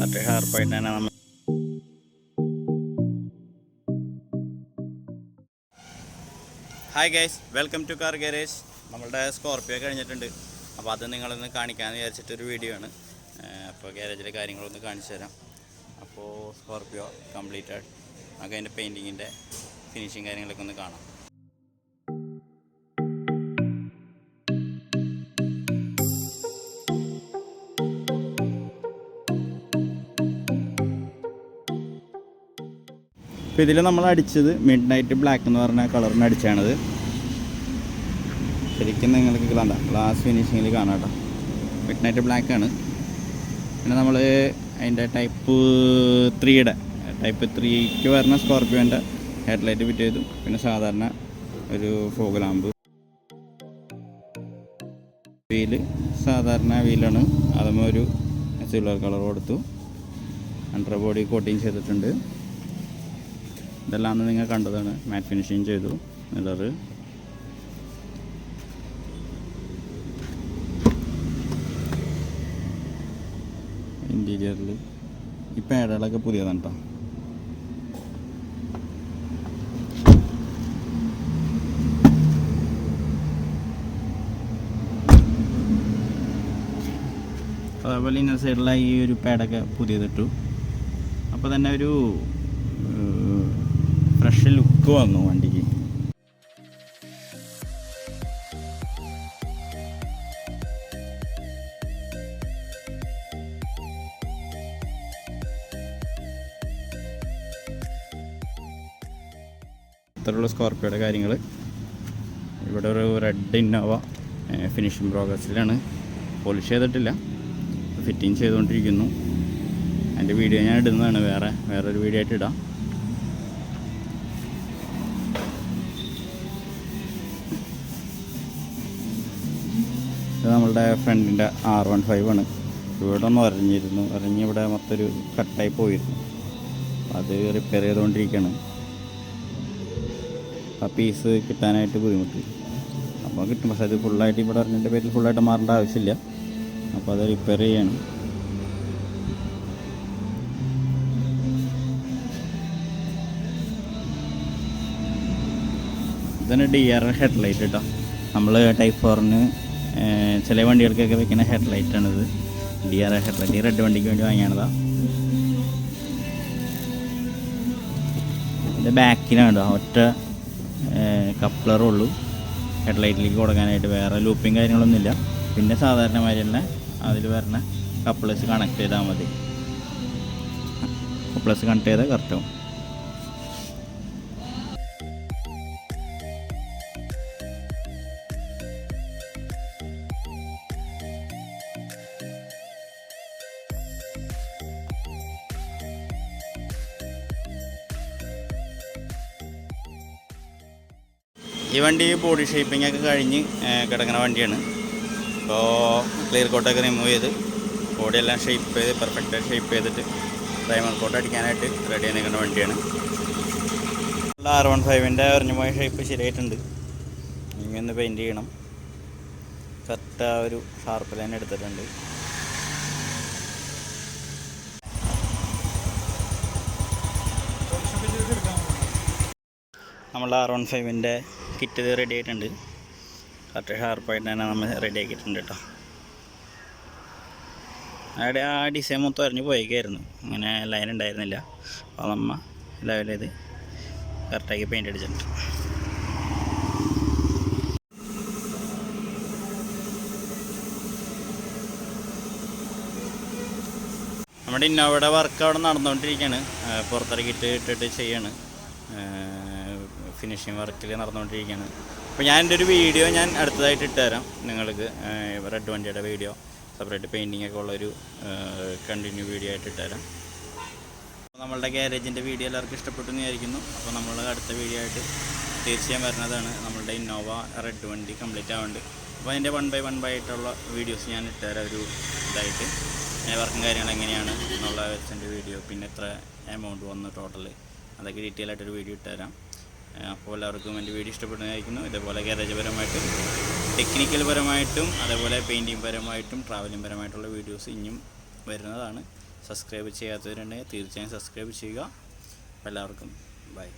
അത്ര ഷാർപ്പായിട്ട് തന്നെ നമ്മൾ hi guys, welcome to car garage. നമ്മളുടെ സ്കോർപ്പിയോ കഴിഞ്ഞിട്ടുണ്ട്. അപ്പോൾ അത് നിങ്ങളൊന്ന് കാണിക്കാമെന്ന് വിചാരിച്ചിട്ടൊരു വീഡിയോ ആണ്. അപ്പോൾ ഗാരേജിലെ കാര്യങ്ങളൊന്ന് കാണിച്ചു തരാം. അപ്പോൾ സ്കോർപ്പിയോ കംപ്ലീറ്റഡ്, നമുക്ക് അതിൻ്റെ പെയിൻറ്റിങ്ങിൻ്റെ ഫിനിഷിങ് കാര്യങ്ങളൊക്കെ ഒന്ന് കാണാം. അപ്പോൾ ഇതിൽ നമ്മൾ അടിച്ചത് മിഡ് നൈറ്റ് ബ്ലാക്ക് എന്ന് പറഞ്ഞ കളറിന് അടിച്ചാണത്. ശരിക്കും നിങ്ങൾക്ക് കാണാം, ഗ്ലാസ് ഫിനിഷിങ്ങിൽ കാണാം കേട്ടോ. മിഡ് നൈറ്റ് ബ്ലാക്കാണ്. പിന്നെ നമ്മൾ അതിൻ്റെ ടൈപ്പ് 3ക്ക് വരുന്ന സ്കോർപ്പിയോൻ്റെ ഹെഡ്ലൈറ്റ് ഫിറ്റ് ചെയ്തു. പിന്നെ സാധാരണ ഒരു ഫോഗ് ലാമ്പ്, വീല് സാധാരണ വീലാണ്. അതുമ്പോൾ ഒരു സിൽവർ കളർ കൊടുത്തു. അണ്ടർ ബോഡി കോട്ടിങ് ചെയ്തിട്ടുണ്ട്. ഇതെല്ലാം നിങ്ങൾ കണ്ടതാണ്. മാറ്റ് ഫിനിഷിങ് ചെയ്തു. മിററ്, ഇൻറ്റീരിയറിൽ ഈ പാഡുകളൊക്കെ പുതിയതാണ് കേട്ടോ. അതേപോലെ ഇന്നർ സൈഡിലുള്ള ഈ ഒരു പാഡൊക്കെ പുതിയതിട്ടു. അപ്പോൾ തന്നെ ഒരു ഫ്രഷ് ലുക്ക് വന്നു വണ്ടിക്ക്. ഇത്രയുള്ള സ്കോർപ്പിയോയുടെ കാര്യങ്ങൾ. ഇവിടെ ഒരു റെഡ് ഇന്നോവ ഫിനിഷിംഗ് പ്രോഗ്രസ്സിലാണ്. പോളിഷ് ചെയ്തിട്ടില്ല, ഫിറ്റിങ് ചെയ്തുകൊണ്ടിരിക്കുന്നു. അതിൻ്റെ വീഡിയോ ഞാൻ ഇടുന്നതാണ്, വേറൊരു വീഡിയോ ആയിട്ട് ഇടാം. ഇത് നമ്മളുടെ ഫ്രണ്ടിൻ്റെ R15 ആണ്. ഇവിടെ ഒന്ന് ഉരഞ്ഞ് ഇവിടെ മൊത്തമൊരു കട്ടായി പോയിരുന്നു. അത് റിപ്പയർ ചെയ്തുകൊണ്ടിരിക്കുകയാണ്. ആ പീസ് കിട്ടാനായിട്ട് ബുദ്ധിമുട്ട്. അപ്പോൾ കിട്ടും, പക്ഷേ അത് ഫുള്ളായിട്ട് ഇവിടെ ഉരഞ്ഞിൻ്റെ പേരിൽ ഫുള്ളായിട്ട് മാറേണ്ട ആവശ്യമില്ല. അപ്പോൾ അത് റിപ്പയർ ചെയ്യണം. ഇതാണ് DR ഹെഡ്ലൈറ്റ് കേട്ടോ. നമ്മൾ ടൈപ്പ് 4-ന് ചില വണ്ടികൾക്കൊക്കെ വെക്കുന്ന ഹെഡ്ലൈറ്റാണിത്. DR ഹെഡ്ലൈറ്റ് ഈ റെഡ് വണ്ടിക്ക് വേണ്ടി വാങ്ങിയാണതാ. ഇത് ബാക്കിലാണ് ഒറ്റ കപ്ലറുള്ളൂ ഹെഡ്ലൈറ്റിലേക്ക് കൊടുക്കാനായിട്ട്. വേറെ ലൂപ്പിങ് കാര്യങ്ങളൊന്നുമില്ല. പിന്നെ സാധാരണ മാതിരി തന്നെ അതിൽ വരുന്ന കപ്ലേഴ്സ് കണക്ട് ചെയ്താൽ മതി. കപ്ലേഴ്സ് കണക്ട് ചെയ്താൽ കറക്റ്റാവും. ഈ വണ്ടി ബോഡി ഷേപ്പിംഗ് ഒക്കെ കഴിഞ്ഞ് കിടക്കുന്ന വണ്ടിയാണ്. അപ്പോൾ ക്ലിയർ കോട്ടൊക്കെ റിമൂവ് ചെയ്ത് ബോഡിയെല്ലാം ഷേപ്പ് ചെയ്ത് പെർഫെക്റ്റ് ഷേപ്പ് ചെയ്തിട്ട് പ്രൈമർ കോട്ട് അടിക്കാനായിട്ട് റെഡി ആയിരിക്കുന്ന വണ്ടിയാണ്. R15ൻ്റെ ഒറിഞ്ഞു പോയ ഷേപ്പ് ശരിയായിട്ടുണ്ട്. ഇനി ഒന്ന് പെയിൻറ്റ് ചെയ്യണം. കറക്റ്റ് ആ ഒരു ഷാർപ്പ് ലൈൻ എടുത്തിട്ടുണ്ട്. നമ്മളുടെ R15ൻ്റെ കിറ്റ് ഇത് റെഡി ആയിട്ടുണ്ട്. കറക്റ്റ് ഷാർപ്പായിട്ട് തന്നെ നമ്മൾ റെഡി ആക്കിയിട്ടുണ്ട് കേട്ടോ. അവിടെ ആ ഡിസൈൻ മൊത്തം അറിഞ്ഞ് പോയേക്കായിരുന്നു, അങ്ങനെ ലൈൻ ഉണ്ടായിരുന്നില്ല. അപ്പോൾ നമ്മൾ ലെവൽ ചെയ്ത് കറക്റ്റാക്കി പെയിൻ്റ് അടിച്ചിട്ടുണ്ട്. നമ്മുടെ ഇന്നോവയുടെ വർക്ക് അവിടെ നടന്നുകൊണ്ടിരിക്കുകയാണ്. പുറത്തിറക്കിയിട്ട് ഇട്ടിട്ട് ചെയ്യാണ്. ഫിനിഷിങ് വർക്കിൽ നടന്നുകൊണ്ടിരിക്കുകയാണ്. അപ്പോൾ ഞാൻ എൻ്റെ ഒരു വീഡിയോ ഞാൻ അടുത്തതായിട്ട് ഇട്ടുതരാം നിങ്ങൾക്ക്. റെഡ് വണ്ടിയുടെ വീഡിയോ സെപ്പറേറ്റ് പെയിൻറ്റിങ് ഒക്കെ ഉള്ളൊരു കണ്ടിന്യൂ വീഡിയോ ആയിട്ട് ഇട്ടുതരാം. അപ്പോൾ നമ്മളുടെ ഗാരേജിൻ്റെ വീഡിയോ എല്ലാവർക്കും ഇഷ്ടപ്പെട്ടു എന്ന് വിചാരിക്കുന്നു. അപ്പോൾ നമ്മൾ അടുത്ത വീഡിയോ ആയിട്ട് തീർച്ചയായും വരുന്നതാണ്. നമ്മളുടെ ഇന്നോവ റെഡ് വണ്ടി കംപ്ലീറ്റ് ആവുന്നുണ്ട്. അപ്പോൾ അതിൻ്റെ 1 by 1 ആയിട്ടുള്ള വീഡിയോസ് ഞാൻ ഇട്ടുതരാം. ഒരു ഇതായിട്ട് വർക്കും കാര്യങ്ങൾ എങ്ങനെയാണ് എന്നുള്ള വെച്ചതിൻ്റെ വീഡിയോ, പിന്നെ എത്ര എമൗണ്ട് വന്നു ടോട്ടൽ, അതൊക്കെ ഡീറ്റെയിൽ ആയിട്ടൊരു വീഡിയോ ഇട്ടുതരാം. അപ്പോൾ എല്ലാവർക്കും എൻ്റെ വീഡിയോ ഇഷ്ടപ്പെടുന്നതായിരിക്കുന്നു. ഇതേപോലെ ഗാരേജ് പരമായിട്ടും ടെക്നിക്കൽ പരമായിട്ടും അതേപോലെ പെയിൻറ്റിങ് പരമായിട്ടും ട്രാവലിംഗ് പരമായിട്ടുള്ള വീഡിയോസ് ഇനിയും വരുന്നതാണ്. സബ്സ്ക്രൈബ് ചെയ്യാത്തവരുണ്ടെങ്കിൽ തീർച്ചയായും സബ്സ്ക്രൈബ് ചെയ്യുക. എല്ലാവർക്കും ബൈ.